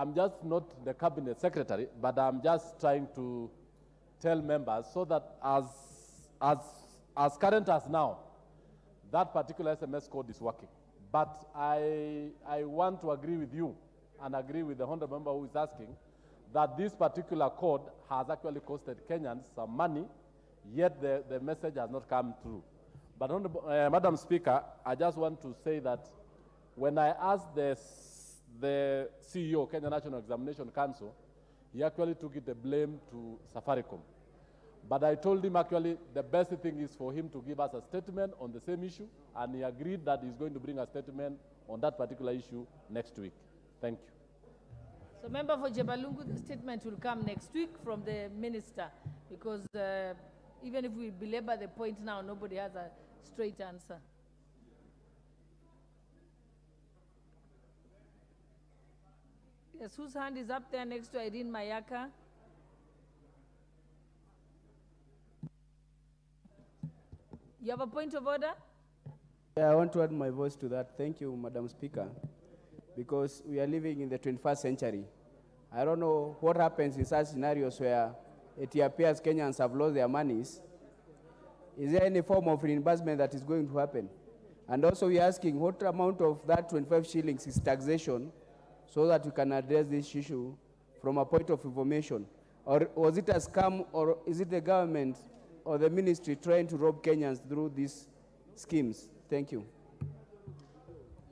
I'm just not the cabinet secretary, but I'm just trying to tell members so that as current as now, that particular SMS code is working. But I want to agree with you and agree with the honorable member who is asking that this particular code has actually costed Kenyans some money, yet the message has not come through. But Madam Speaker, I just want to say that when I asked the CEO, Kenya National Examination Council, he actually took the blame to Safaricom. But I told him actually the best thing is for him to give us a statement on the same issue, and he agreed that he's going to bring a statement on that particular issue next week. Thank you. So, Member for Jebalungu, the statement will come next week from the minister, because even if we belabor the point now, nobody has a straight answer. Yes, whose hand is up there next to Irene Mayaka? You have a point of order? Yeah, I want to add my voice to that. Thank you, Madam Speaker, because we are living in the 21st century. I don't know what happens in such scenarios where it appears Kenyans have lost their monies. Is there any form of reimbursement that is going to happen? And also we're asking what amount of that 25 shillings is taxation so that we can address this issue from a point of information. Or was it a scam, or is it the government or the ministry trying to rob Kenyans through these schemes? Thank you.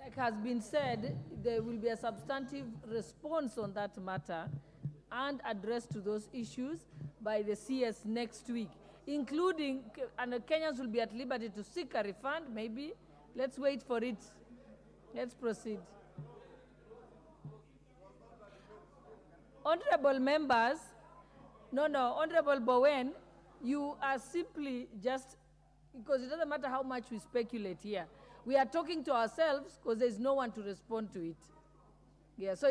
Like has been said, there will be a substantive response on that matter and addressed to those issues by the CS next week, including, and Kenyans will be at liberty to seek a refund, maybe. Let's wait for it. Let's proceed. Honorable members, Honorable Bowen, you are simply just, because it doesn't matter how much we speculate here. We are talking to ourselves because there's no one to respond to it. Yeah, so